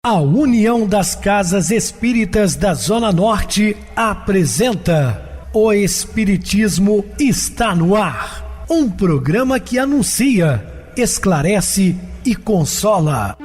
A União das Casas Espíritas da Zona Norte apresenta O Espiritismo está no ar, um programa que anuncia, esclarece e consola.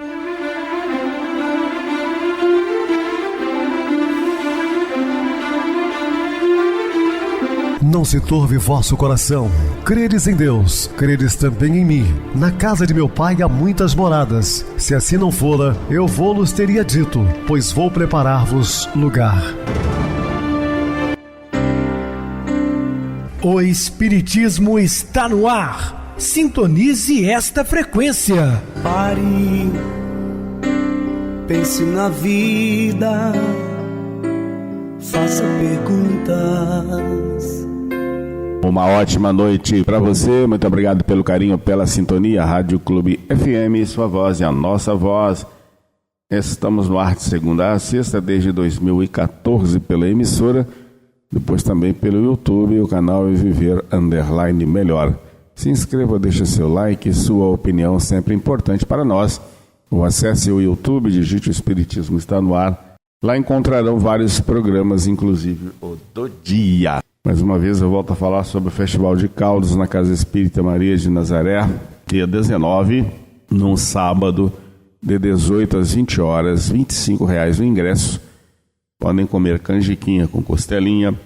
Não se turve vosso coração. Credes em Deus, credes também em mim. Na casa de meu pai há muitas moradas. Se assim não fora, eu vou-los teria dito, pois vou preparar-vos lugar. O Espiritismo está no ar. Sintonize esta frequência. Pare, pense na vida, faça perguntas. Uma ótima noite para você, muito obrigado pelo carinho, pela sintonia. Rádio Clube FM, sua voz e a nossa voz. Estamos no ar de segunda a sexta, desde 2014 pela emissora, depois também pelo YouTube, o canal Viver _ Melhor. Se inscreva, deixe seu like, sua opinião sempre importante para nós. Ou acesse o YouTube, digite o Espiritismo está no ar. Lá encontrarão vários programas, inclusive o do dia. Mais uma vez eu volto a falar sobre o Festival de Caldos na Casa Espírita Maria de Nazaré, dia 19, num sábado, de 18 às 20 horas, R$ 25,00 o ingresso. Podem comer canjiquinha com costelinha,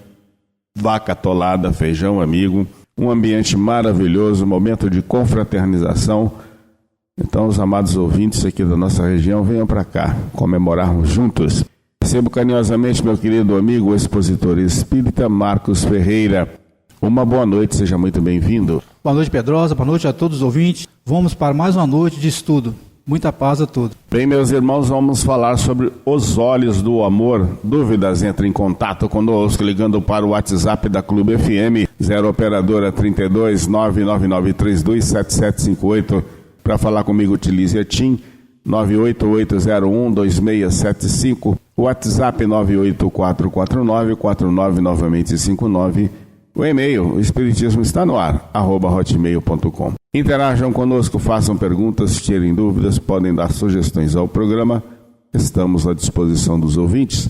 vaca atolada, feijão amigo, um ambiente maravilhoso, momento de confraternização. Então os amados ouvintes aqui da nossa região, venham para cá, comemorarmos juntos. Recebo carinhosamente meu querido amigo, expositor espírita Marcos Ferreira. Uma boa noite, seja muito bem-vindo. Boa noite, Pedrosa, boa noite a todos os ouvintes. Vamos para mais uma noite de estudo. Muita paz a todos. Bem, meus irmãos, vamos falar sobre os olhos do amor. Dúvidas, entre em contato conosco ligando para o WhatsApp da Clube FM, 0 operadora 32 99932 7758. Para falar comigo, utilize a TIM 988012675. WhatsApp 9844949 novamente 59. O e-mail, o Espiritismo está no ar, @hotmail.com. Interajam conosco, façam perguntas, tirem dúvidas, podem dar sugestões ao programa. Estamos à disposição dos ouvintes.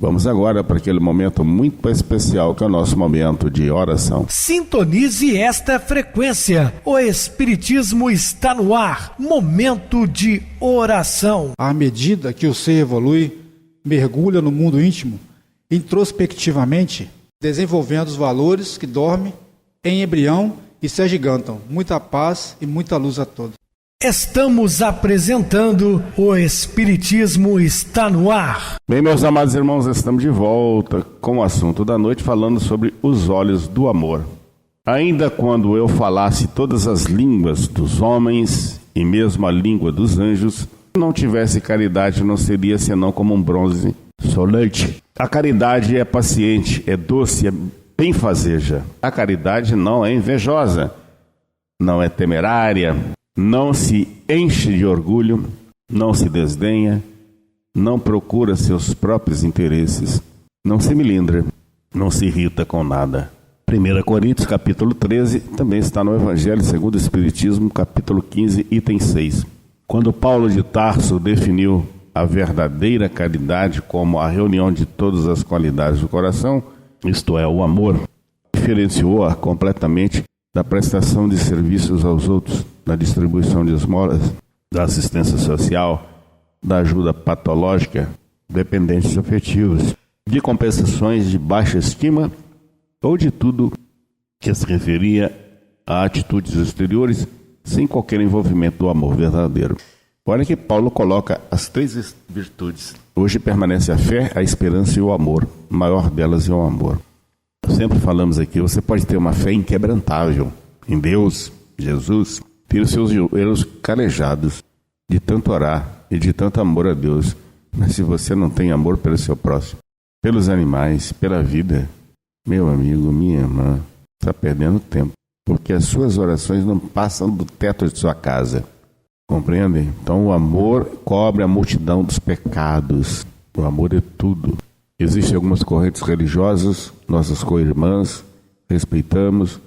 Vamos agora para aquele momento muito especial que é o nosso momento de oração. Sintonize esta frequência. O Espiritismo está no ar. Momento de oração. À medida que o ser evolui, mergulha no mundo íntimo, introspectivamente, desenvolvendo os valores que dormem em embrião e se agigantam. Muita paz e muita luz a todos. Estamos apresentando O Espiritismo está no ar. Bem, meus amados irmãos, estamos de volta com o assunto da noite, falando sobre os olhos do amor. Ainda quando eu falasse todas as línguas dos homens e mesmo a língua dos anjos, se não tivesse caridade, não seria senão como um bronze solente. A caridade é paciente, é doce, é benfazeja. A caridade não é invejosa, não é temerária, não se enche de orgulho, não se desdenha, não procura seus próprios interesses, não se melindra, não se irrita com nada. 1 Coríntios, capítulo 13, também está no Evangelho segundo o Espiritismo, capítulo 15, item 6. Quando Paulo de Tarso definiu a verdadeira caridade como a reunião de todas as qualidades do coração, isto é, o amor, diferenciou-a completamente da prestação de serviços aos outros, da distribuição de esmolas, da assistência social, da ajuda patológica, dependentes afetivos, de compensações de baixa estima ou de tudo que se referia a atitudes exteriores sem qualquer envolvimento do amor verdadeiro. Olha que Paulo coloca as 3 virtudes. Hoje permanece a fé, a esperança e o amor. O maior delas é o amor. Sempre falamos aqui, você pode ter uma fé inquebrantável em Deus, Jesus, ter os seus joelhos calejados de tanto orar e de tanto amor a Deus. Mas se você não tem amor pelo seu próximo, pelos animais, pela vida, meu amigo, minha irmã, está perdendo tempo. Porque as suas orações não passam do teto de sua casa. Compreendem? Então o amor cobre a multidão dos pecados. O amor é tudo. Existem algumas correntes religiosas, nossas co-irmãs, respeitamos,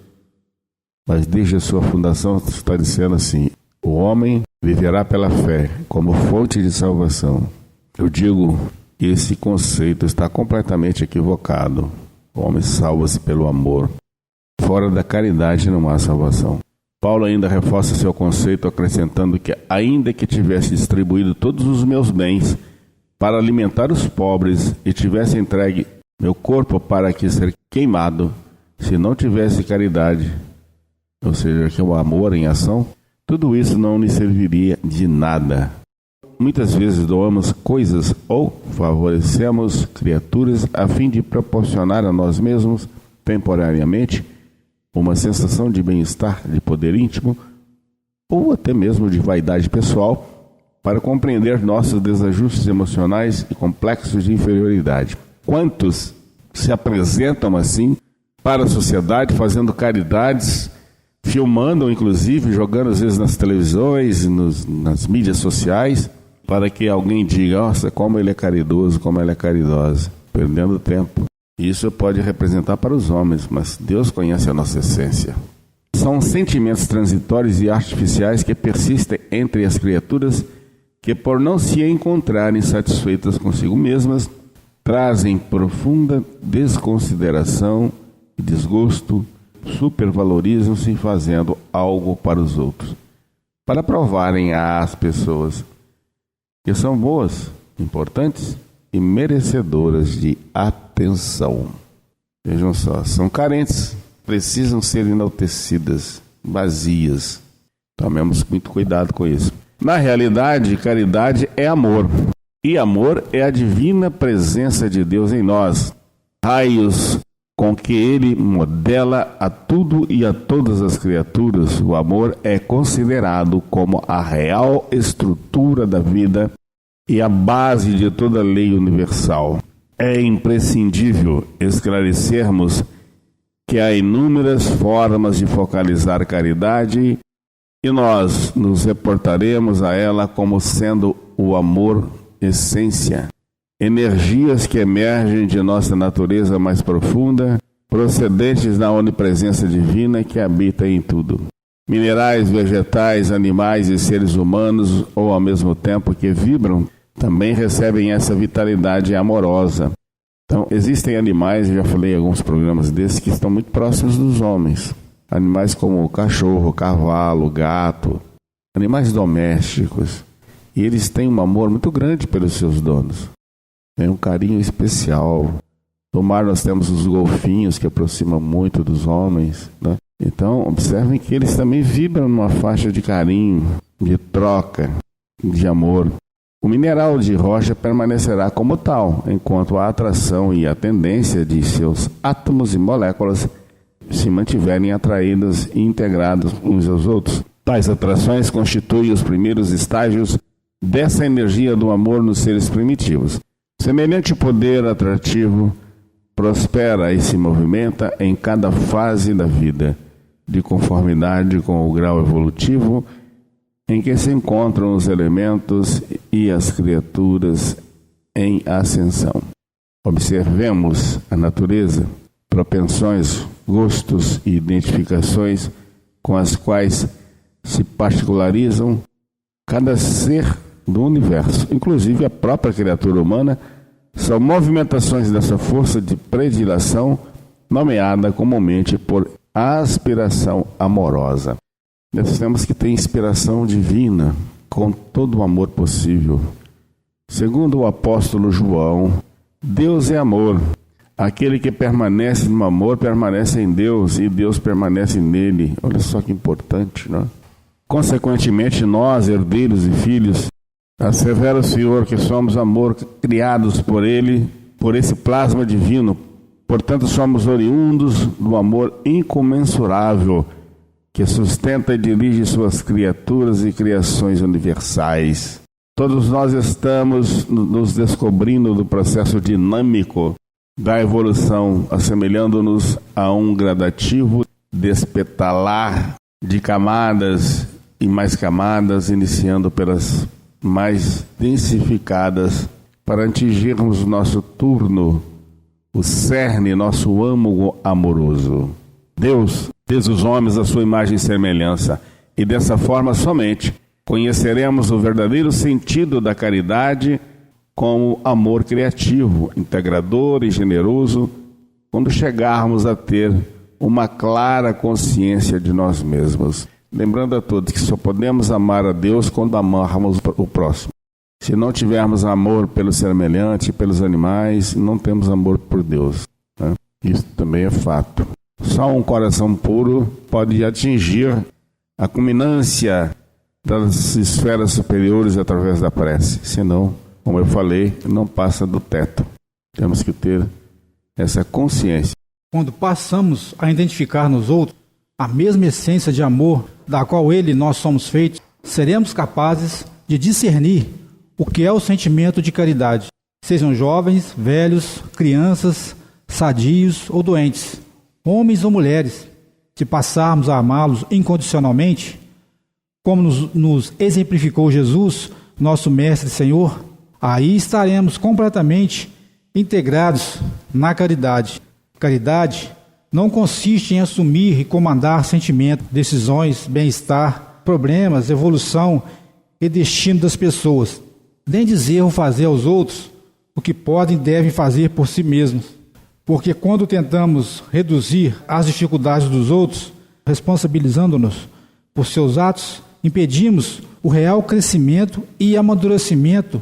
mas desde a sua fundação está dizendo assim: o homem viverá pela fé como fonte de salvação, Eu digo que esse conceito está completamente equivocado. O homem salva-se pelo amor. Fora da caridade não há salvação. Paulo ainda reforça seu conceito acrescentando que, ainda que tivesse distribuído todos os meus bens para alimentar os pobres e tivesse entregue meu corpo para que ser queimado, se não tivesse caridade, ou seja, que é o amor em ação, tudo isso não lhe serviria de nada. Muitas vezes doamos coisas ou favorecemos criaturas a fim de proporcionar a nós mesmos, temporariamente, uma sensação de bem-estar, de poder íntimo, ou até mesmo de vaidade pessoal, para compreender nossos desajustes emocionais e complexos de inferioridade. Quantos se apresentam assim para a sociedade, fazendo caridades, filmando, inclusive, jogando às vezes nas televisões, nas mídias sociais, para que alguém diga, nossa, como ele é caridoso, como ela é caridosa, perdendo tempo. Isso pode representar para os homens, mas Deus conhece a nossa essência. São sentimentos transitórios e artificiais que persistem entre as criaturas que, por não se encontrarem satisfeitas consigo mesmas, trazem profunda desconsideração e desgosto, supervalorizam-se fazendo algo para os outros, para provarem às pessoas que são boas, importantes e merecedoras de atenção. Vejam só, são carentes, precisam ser enaltecidas, vazias. Tomemos muito cuidado com isso. Na realidade, caridade é amor. E amor é a divina presença de Deus em nós. Raios com que Ele modela a tudo e a todas as criaturas. O amor é considerado como a real estrutura da vida e a base de toda lei universal. É imprescindível esclarecermos que há inúmeras formas de focalizar caridade e nós nos reportaremos a ela como sendo o amor essência. Energias que emergem de nossa natureza mais profunda, procedentes da onipresença divina que habita em tudo. Minerais, vegetais, animais e seres humanos, ou ao mesmo tempo que vibram, também recebem essa vitalidade amorosa. Então, existem animais, eu já falei em alguns programas desses, que estão muito próximos dos homens. Animais como o cachorro, cavalo, gato, animais domésticos. E eles têm um amor muito grande pelos seus donos. Tem um carinho especial. No mar nós temos os golfinhos que aproximam muito dos homens, né? Então, observem que eles também vibram numa faixa de carinho, de troca, de amor. O mineral de rocha permanecerá como tal, enquanto a atração e a tendência de seus átomos e moléculas se mantiverem atraídos e integrados uns aos outros. Tais atrações constituem os primeiros estágios dessa energia do amor nos seres primitivos. Semelhante poder atrativo prospera e se movimenta em cada fase da vida, de conformidade com o grau evolutivo em que se encontram os elementos e as criaturas em ascensão. Observemos a natureza, propensões, gostos e identificações com as quais se particularizam cada ser do universo, inclusive a própria criatura humana, são movimentações dessa força de predileção nomeada comumente por aspiração amorosa. Nós temos que ter inspiração divina com todo o amor possível. Segundo o apóstolo João, Deus é amor. Aquele que permanece no amor permanece em Deus e Deus permanece nele. Olha só que importante, não é? Consequentemente, nós, herdeiros e filhos, assevera o Senhor que somos amor, criados por Ele, por esse plasma divino. Portanto, somos oriundos do amor incomensurável que sustenta e dirige suas criaturas e criações universais. Todos nós estamos nos descobrindo do processo dinâmico da evolução, assemelhando-nos a um gradativo despetalar de camadas e mais camadas, iniciando pelas mais densificadas, para atingirmos nosso turno, o cerne, nosso âmago amoroso. Deus fez os homens à sua imagem e semelhança, e dessa forma somente conheceremos o verdadeiro sentido da caridade como amor criativo, integrador e generoso, quando chegarmos a ter uma clara consciência de nós mesmos. Lembrando a todos que só podemos amar a Deus quando amarmos o próximo. Se não tivermos amor pelo semelhante, pelos animais, não temos amor por Deus, né? Isso também é fato. Só um coração puro pode atingir a culminância das esferas superiores através da prece. Senão, como eu falei, não passa do teto. Temos que ter essa consciência. Quando passamos a identificar nos outros a mesma essência de amor da qual ele e nós somos feitos, seremos capazes de discernir o que é o sentimento de caridade. Sejam jovens, velhos, crianças, sadios ou doentes, homens ou mulheres. Se passarmos a amá-los incondicionalmente, como nos exemplificou Jesus, nosso Mestre e Senhor, aí estaremos completamente integrados na caridade. Caridade não consiste em assumir e comandar sentimentos, decisões, bem-estar, problemas, evolução e destino das pessoas, nem dizer ou fazer aos outros o que podem e devem fazer por si mesmos. Porque quando tentamos reduzir as dificuldades dos outros, responsabilizando-nos por seus atos, impedimos o real crescimento e amadurecimento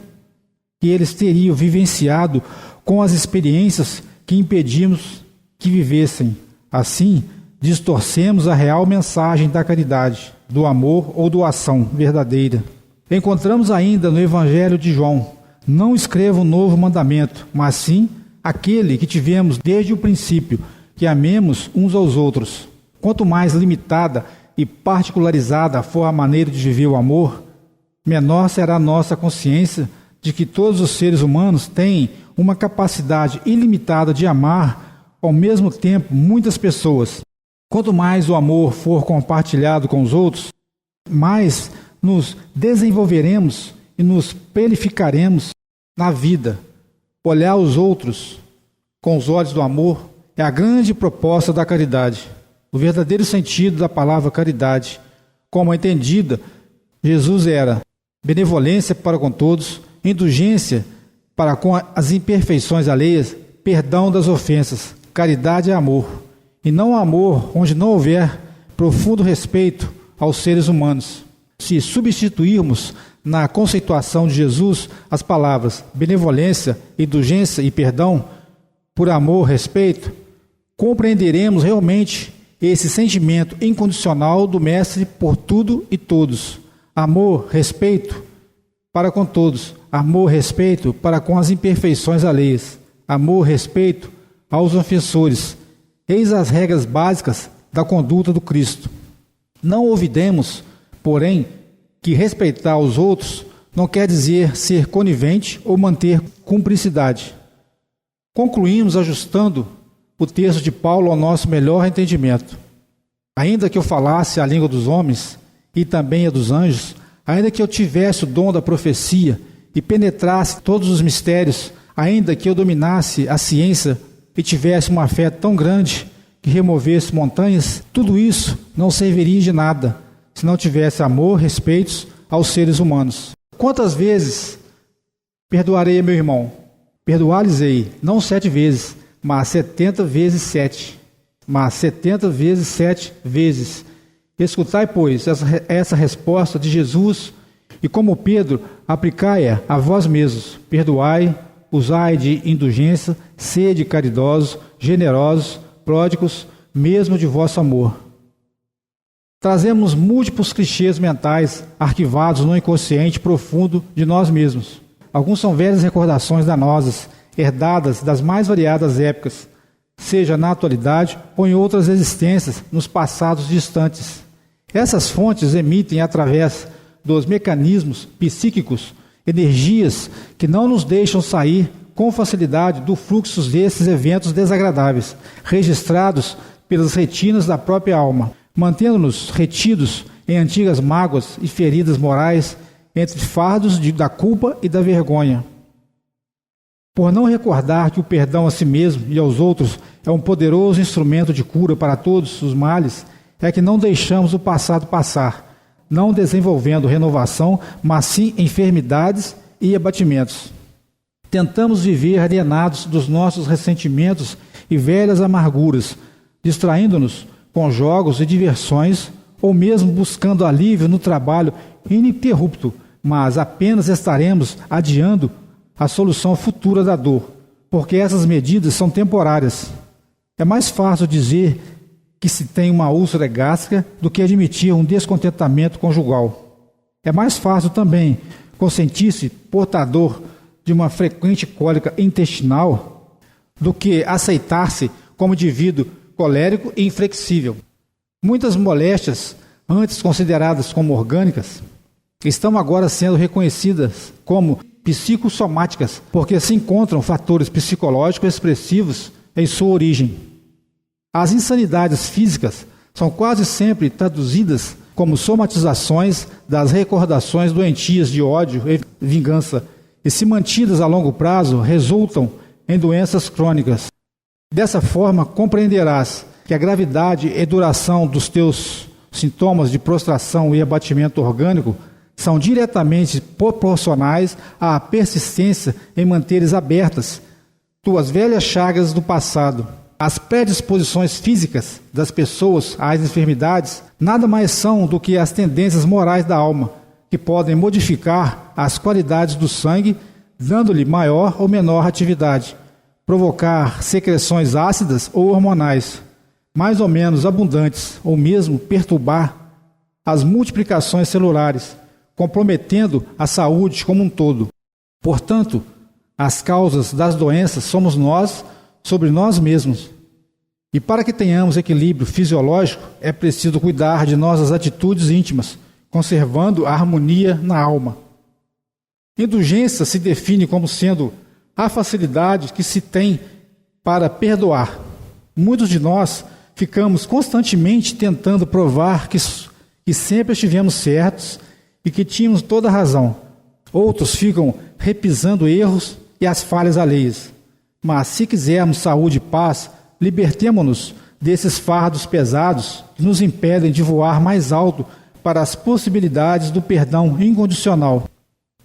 que eles teriam vivenciado com as experiências que impedimos que vivessem. Assim, distorcemos a real mensagem da caridade, do amor ou doação verdadeira. Encontramos ainda no Evangelho de João: não escrevo um novo mandamento, mas sim aquele que tivemos desde o princípio, que amemos uns aos outros. Quanto mais limitada e particularizada for a maneira de viver o amor, menor será a nossa consciência de que todos os seres humanos têm uma capacidade ilimitada de amar ao mesmo tempo muitas pessoas. Quanto mais o amor for compartilhado com os outros, mais nos desenvolveremos e nos purificaremos na vida. Olhar os outros com os olhos do amor é a grande proposta da caridade. O verdadeiro sentido da palavra caridade, como entendida, Jesus era benevolência para com todos, indulgência para com as imperfeições alheias, perdão das ofensas. Caridade é amor, e não amor onde não houver profundo respeito aos seres humanos. Se substituirmos na conceituação de Jesus as palavras benevolência, indulgência e perdão por amor, respeito, compreenderemos realmente esse sentimento incondicional do Mestre por tudo e todos. Amor, respeito para com todos. Amor, respeito para com as imperfeições alheias. Amor, respeito aos ofensores. Eis as regras básicas da conduta do Cristo. Não olvidemos, porém, que respeitar os outros não quer dizer ser conivente ou manter cumplicidade. Concluímos ajustando o texto de Paulo ao nosso melhor entendimento. Ainda que eu falasse a língua dos homens e também a dos anjos, ainda que eu tivesse o dom da profecia e penetrasse todos os mistérios, ainda que eu dominasse a ciência e tivesse uma fé tão grande que removesse montanhas, tudo isso não serviria de nada se não tivesse amor, respeito aos seres humanos. Quantas vezes perdoarei meu irmão? Perdoar-lhes-ei, não 7 vezes, mas 70 vezes 7. Mas 70 vezes 7 vezes. Escutai, pois, essa resposta de Jesus, e como Pedro, aplicai-a a vós mesmos. Perdoai, usai de indulgência, sede caridosos, generosos, pródigos, mesmo de vosso amor. Trazemos múltiplos clichês mentais arquivados no inconsciente profundo de nós mesmos. Alguns são velhas recordações danosas, herdadas das mais variadas épocas, seja na atualidade ou em outras existências nos passados distantes. Essas fontes emitem, através dos mecanismos psíquicos, energias que não nos deixam sair com facilidade do fluxo desses eventos desagradáveis, registrados pelas retinas da própria alma, mantendo-nos retidos em antigas mágoas e feridas morais, entre fardos da culpa e da vergonha. Por não recordar que o perdão a si mesmo e aos outros é um poderoso instrumento de cura para todos os males, é que não deixamos o passado passar, não desenvolvendo renovação, mas sim enfermidades e abatimentos. tentamos viver alienados dos nossos ressentimentos e velhas amarguras, distraindo-nos com jogos e diversões, ou mesmo buscando alívio no trabalho ininterrupto, mas apenas estaremos adiando a solução futura da dor, porque essas medidas são temporárias. É mais fácil dizer que se tem uma úlcera gástrica do que admitir um descontentamento conjugal. É mais fácil também consentir-se portador de uma frequente cólica intestinal do que aceitar-se como indivíduo colérico e inflexível. Muitas moléstias, antes consideradas como orgânicas, estão agora sendo reconhecidas como psicossomáticas, porque se encontram fatores psicológicos expressivos em sua origem. As insanidades físicas são quase sempre traduzidas como somatizações das recordações doentias de ódio e vingança, e se mantidas a longo prazo, resultam em doenças crônicas. Dessa forma, compreenderás que a gravidade e duração dos teus sintomas de prostração e abatimento orgânico são diretamente proporcionais à persistência em manteres abertas tuas velhas chagas do passado. As predisposições físicas das pessoas às enfermidades nada mais são do que as tendências morais da alma, que podem modificar as qualidades do sangue, dando-lhe maior ou menor atividade, provocar secreções ácidas ou hormonais, mais ou menos abundantes, ou mesmo perturbar as multiplicações celulares, comprometendo a saúde como um todo. Portanto, as causas das doenças somos nós sobre nós mesmos. E para que tenhamos equilíbrio fisiológico, é preciso cuidar de nossas atitudes íntimas, conservando a harmonia na alma. Indulgência se define como sendo a facilidade que se tem para perdoar. Muitos de nós ficamos constantemente tentando provar que sempre estivemos certos e que tínhamos toda a razão. Outros ficam repisando erros e as falhas alheias. Mas se quisermos saúde e paz, libertemo-nos desses fardos pesados que nos impedem de voar mais alto para as possibilidades do perdão incondicional.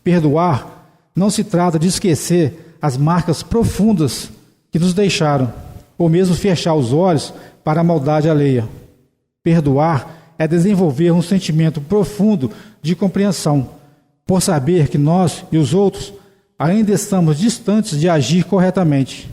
Perdoar não se trata de esquecer as marcas profundas que nos deixaram, ou mesmo fechar os olhos para a maldade alheia. Perdoar é desenvolver um sentimento profundo de compreensão, por saber que nós e os outros ainda estamos distantes de agir corretamente.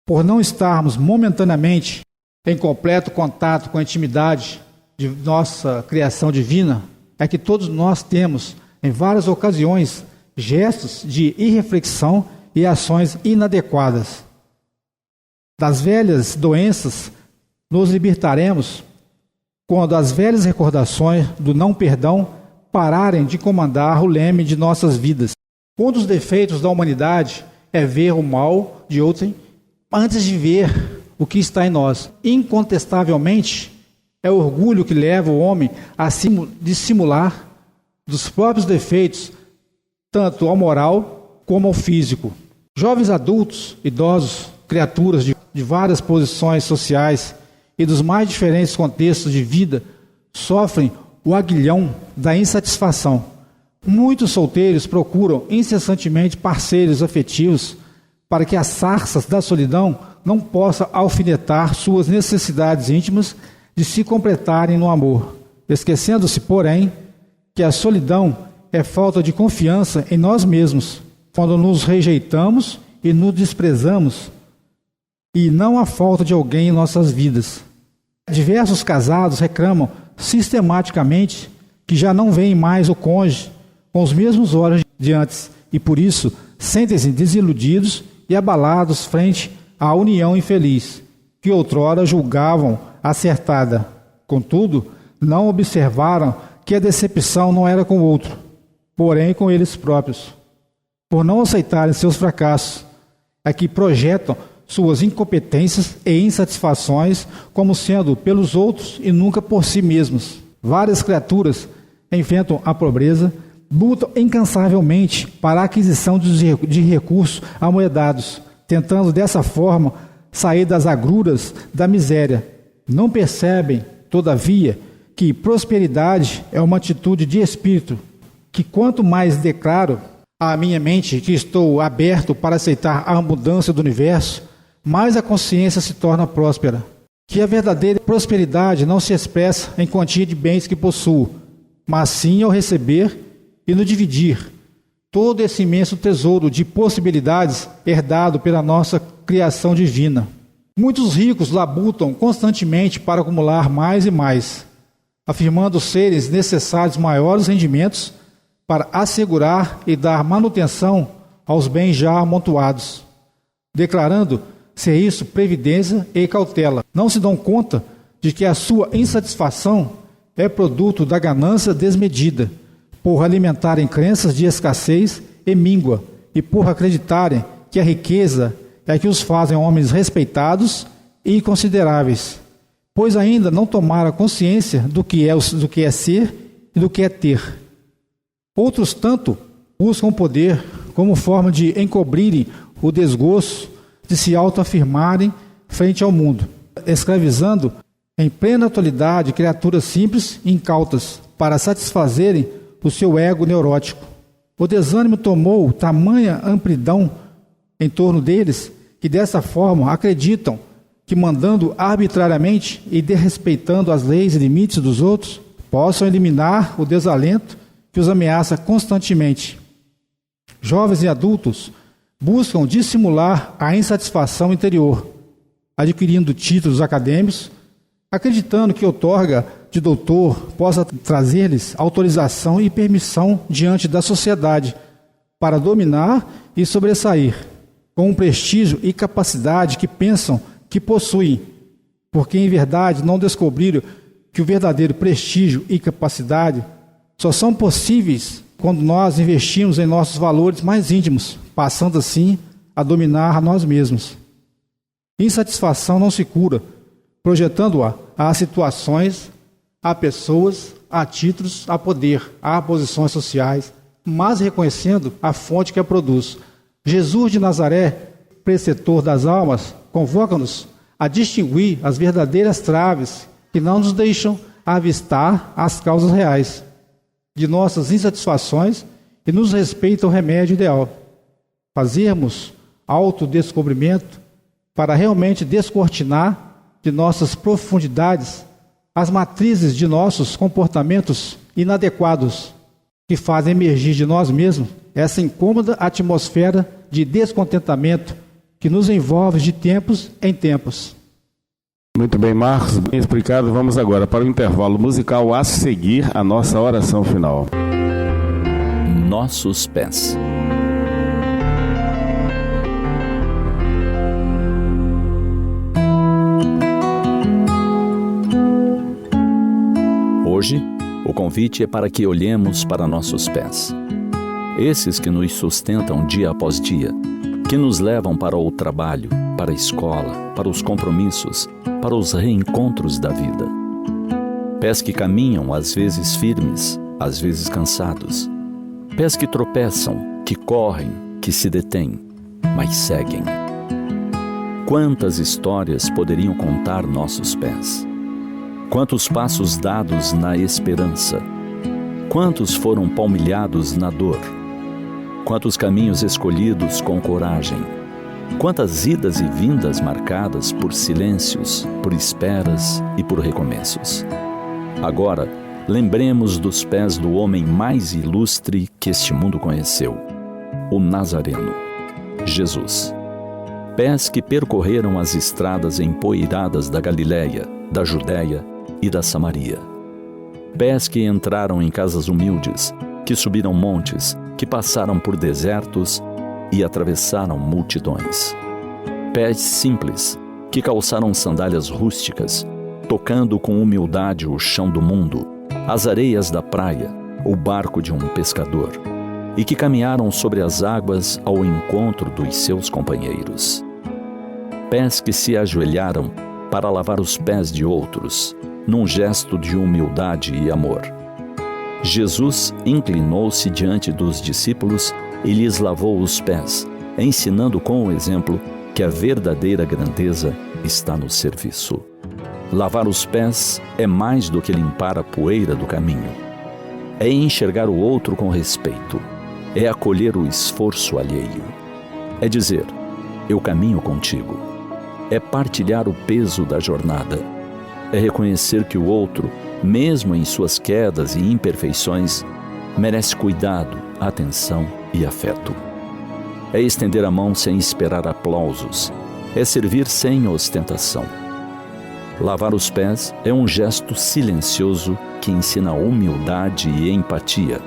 Por não estarmos momentaneamente em completo contato com a intimidade de nossa criação divina, é que todos nós temos, em várias ocasiões, gestos de irreflexão e ações inadequadas. Das velhas doenças, nos libertaremos quando as velhas recordações do não perdão pararem de comandar o leme de nossas vidas. Um dos defeitos da humanidade é ver o mal de outrem antes de ver o que está em nós. Incontestavelmente, é o orgulho que leva o homem a dissimular dos próprios defeitos, tanto ao moral como ao físico. Jovens adultos, idosos, criaturas de várias posições sociais e dos mais diferentes contextos de vida sofrem o aguilhão da insatisfação. Muitos solteiros procuram incessantemente parceiros afetivos para que as sarças da solidão não possam alfinetar suas necessidades íntimas de se completarem no amor, esquecendo-se, porém, que a solidão é falta de confiança em nós mesmos, quando nos rejeitamos e nos desprezamos, e não a falta de alguém em nossas vidas. Diversos casados reclamam sistematicamente que já não veem mais o cônjuge com os mesmos olhos de antes, e por isso sentem-se desiludidos e abalados frente à união infeliz, que outrora julgavam acertada. Contudo, não observaram que a decepção não era com o outro, porém com eles próprios. Por não aceitarem seus fracassos, é que projetam suas incompetências e insatisfações como sendo pelos outros e nunca por si mesmos. Várias criaturas enfrentam a pobreza, lutam incansavelmente para a aquisição de recursos amoedados, tentando dessa forma sair das agruras da miséria. Não percebem, todavia, que prosperidade é uma atitude de espírito, que quanto mais declaro, à minha mente que estou aberto para aceitar a abundância do universo, mais a consciência se torna próspera. Que a verdadeira prosperidade não se expressa em quantia de bens que possuo, mas sim ao receber e no dividir todo esse imenso tesouro de possibilidades herdado pela nossa criação divina. Muitos ricos labutam constantemente para acumular mais e mais, afirmando serem necessários maiores rendimentos para assegurar e dar manutenção aos bens já amontoados, declarando ser isso previdência e cautela. Não se dão conta de que a sua insatisfação é produto da ganância desmedida, por alimentarem crenças de escassez e míngua, e por acreditarem que a riqueza é que os fazem homens respeitados e consideráveis, pois ainda não tomaram consciência do que é ser e do que é ter. Outros tanto buscam o poder como forma de encobrirem o desgosto de se autoafirmarem frente ao mundo, escravizando em plena atualidade criaturas simples e incautas para satisfazerem o seu ego neurótico. O desânimo tomou tamanha amplidão em torno deles que dessa forma acreditam que mandando arbitrariamente e desrespeitando as leis e limites dos outros, possam eliminar o desalento que os ameaça constantemente. Jovens e adultos buscam dissimular a insatisfação interior, adquirindo títulos acadêmicos, acreditando que outorga de doutor possa trazer-lhes autorização e permissão diante da sociedade para dominar e sobressair, com um prestígio e capacidade que pensam que possuem, porque em verdade não descobriram que o verdadeiro prestígio e capacidade só são possíveis quando nós investimos em nossos valores mais íntimos, passando assim a dominar a nós mesmos. Insatisfação não se cura, projetando-a a situações, a pessoas, a títulos, a poder, a posições sociais, mas reconhecendo a fonte que a produz. Jesus de Nazaré, preceptor das almas, convoca-nos a distinguir as verdadeiras traves que não nos deixam avistar as causas reais de nossas insatisfações e nos respeita o remédio ideal. Fazermos autodescobrimento para realmente descortinar de nossas profundidades as matrizes de nossos comportamentos inadequados que fazem emergir de nós mesmos essa incômoda atmosfera de descontentamento que nos envolve de tempos em tempos. Muito bem, Marcos, bem explicado. Vamos agora para o intervalo musical a seguir a nossa oração final. Nossos pés. Hoje, o convite é para que olhemos para nossos pés. Esses que nos sustentam dia após dia, que nos levam para o trabalho, para a escola, para os compromissos, para os reencontros da vida. Pés que caminham, às vezes firmes, às vezes cansados. Pés que tropeçam, que correm, que se detêm, mas seguem. Quantas histórias poderiam contar nossos pés? Quantos passos dados na esperança? Quantos foram palmilhados na dor? Quantos caminhos escolhidos com coragem? Quantas idas e vindas marcadas por silêncios, por esperas e por recomeços? Agora, lembremos dos pés do homem mais ilustre que este mundo conheceu, o Nazareno, Jesus. Pés que percorreram as estradas empoeiradas da Galileia, da Judéia e da Samaria. Pés que entraram em casas humildes, que subiram montes, que passaram por desertos e atravessaram multidões. Pés simples, que calçaram sandálias rústicas, tocando com humildade o chão do mundo, as areias da praia, o barco de um pescador, e que caminharam sobre as águas ao encontro dos seus companheiros. Pés que se ajoelharam para lavar os pés de outros, num gesto de humildade e amor. Jesus inclinou-se diante dos discípulos e lhes lavou os pés, ensinando com o exemplo que a verdadeira grandeza está no serviço. Lavar os pés é mais do que limpar a poeira do caminho. É enxergar o outro com respeito, é acolher o esforço alheio. É dizer, eu caminho contigo. É partilhar o peso da jornada. É reconhecer que o outro, mesmo em suas quedas e imperfeições, merece cuidado, atenção e afeto. É estender a mão sem esperar aplausos. É servir sem ostentação. Lavar os pés é um gesto silencioso que ensina humildade e empatia,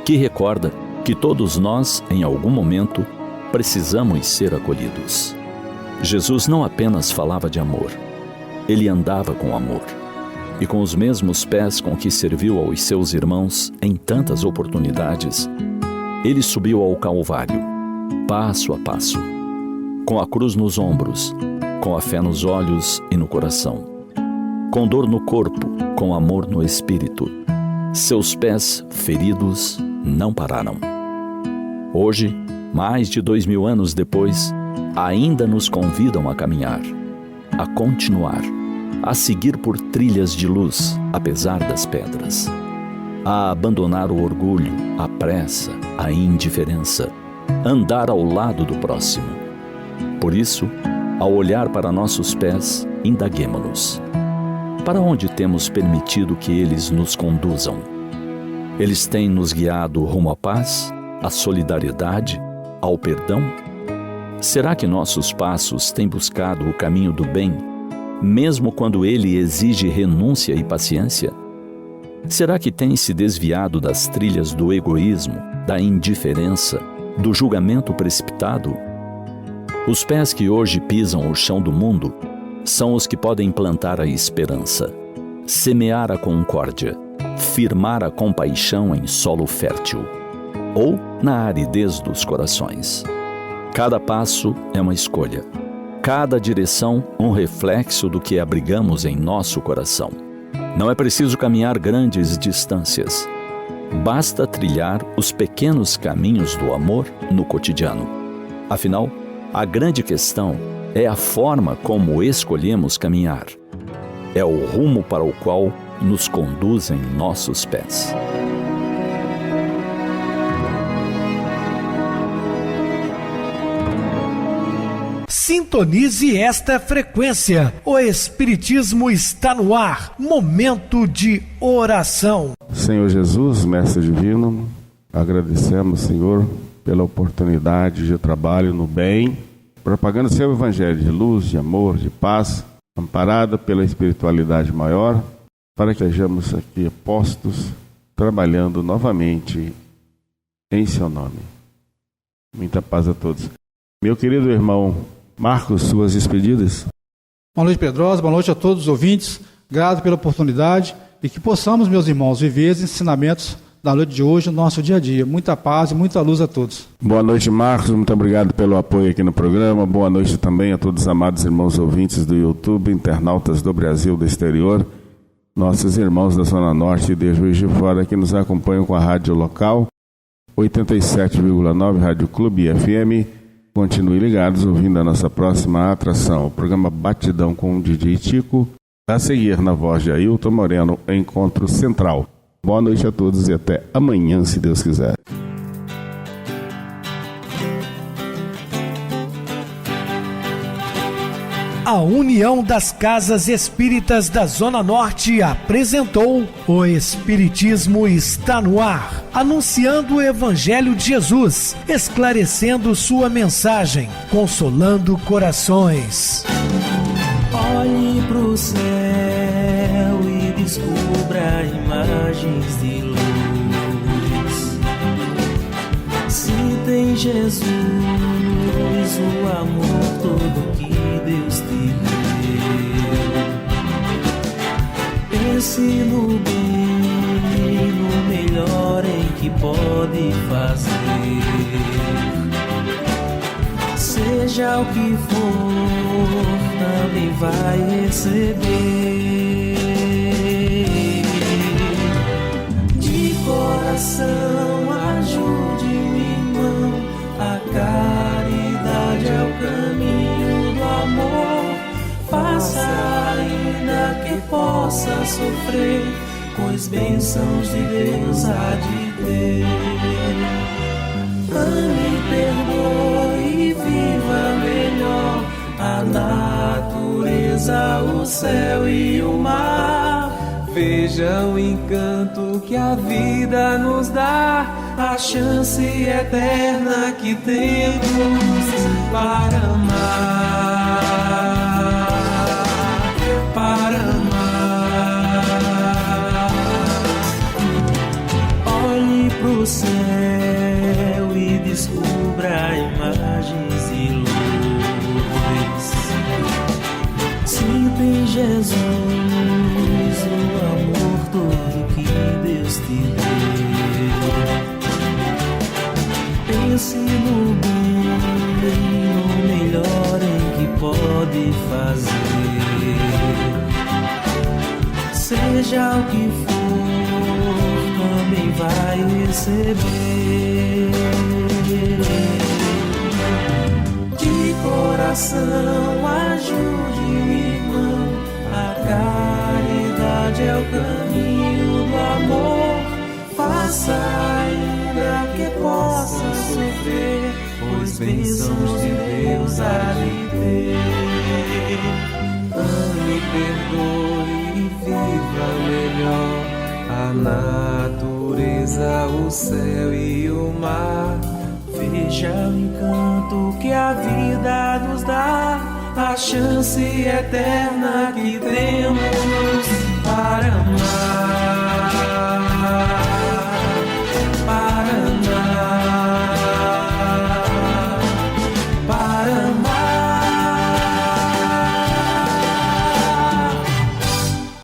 que recorda que todos nós, em algum momento, precisamos ser acolhidos. Jesus não apenas falava de amor, ele andava com amor. E com os mesmos pés com que serviu aos seus irmãos em tantas oportunidades, ele subiu ao Calvário, passo a passo, com a cruz nos ombros, com a fé nos olhos e no coração, com dor no corpo, com amor no espírito. Seus pés feridos não pararam. Hoje, mais de 2000 anos depois, ainda nos convidam a caminhar, a continuar, a seguir por trilhas de luz, apesar das pedras, a abandonar o orgulho, a pressa, a indiferença, andar ao lado do próximo. Por isso, ao olhar para nossos pés, indaguemo-nos. Para onde temos permitido que eles nos conduzam? Eles têm nos guiado rumo à paz, à solidariedade, ao perdão? Será que nossos passos têm buscado o caminho do bem, mesmo quando ele exige renúncia e paciência? Será que tem se desviado das trilhas do egoísmo, da indiferença, do julgamento precipitado? Os pés que hoje pisam o chão do mundo são os que podem plantar a esperança, semear a concórdia, firmar a compaixão em solo fértil, ou na aridez dos corações. Cada passo é uma escolha, cada direção um reflexo do que abrigamos em nosso coração. Não é preciso caminhar grandes distâncias, basta trilhar os pequenos caminhos do amor no cotidiano. Afinal, a grande questão é a forma como escolhemos caminhar. É o rumo para o qual nos conduzem nossos pés. Sintonize esta frequência. O Espiritismo está no ar. Momento de oração. Senhor Jesus, Mestre Divino, agradecemos, Senhor, pela oportunidade de trabalho no bem, propagando seu evangelho de luz, de amor, de paz, amparada pela espiritualidade maior, para que sejamos aqui postos, trabalhando novamente em seu nome. Muita paz a todos. Meu querido irmão Marcos, suas despedidas. Boa noite, Pedrosa, boa noite a todos os ouvintes, grato pela oportunidade e que possamos, meus irmãos, viver os ensinamentos da noite de hoje no nosso dia a dia. Muita paz e muita luz a todos. Boa noite, Marcos, muito obrigado pelo apoio aqui no programa. Boa noite também a todos os amados irmãos ouvintes do YouTube, internautas do Brasil, do exterior, nossos irmãos da Zona Norte e de Juiz de Fora que nos acompanham com a rádio local 87,9 Rádio Clube FM. Continue ligados ouvindo a nossa próxima atração, o programa Batidão com o DJ Tico, a seguir na voz de Ailton Moreno, Encontro Central. Boa noite a todos e até amanhã, se Deus quiser. A União das Casas Espíritas da Zona Norte apresentou O Espiritismo está no ar, anunciando o Evangelho de Jesus, esclarecendo sua mensagem, consolando corações. Olhe pro céu e descubra imagens de luz. Se tem Jesus, o amor todo que Deus te deu. Pense no bem, no melhor em que pode fazer. Seja o que for, também vai receber. De coração, ajude o irmão, a caridade é o caminho do amor. Faça ainda que possa sofrer, pois bênçãos de Deus há de ter. ame, perdoe e viva melhor a natureza, o céu e o mar. Veja o encanto que a vida nos dá, a chance eterna que temos para amar, para amar. Olhe pro céu e descubra imagens e luz. Sinta em Jesus o amor todo que Deus te deu. Pense no bem, no melhor em que pode fazer. Seja o que for, também vai receber. De coração, ajude o irmão. A caridade é o caminho do amor. Faça ainda que possa sofrer, pois bênçãos de Deus há de ter. Ame, perdoe e viva melhor a natureza, o céu e o mar. Veja o encanto que a vida nos dá, a chance eterna que temos para amar.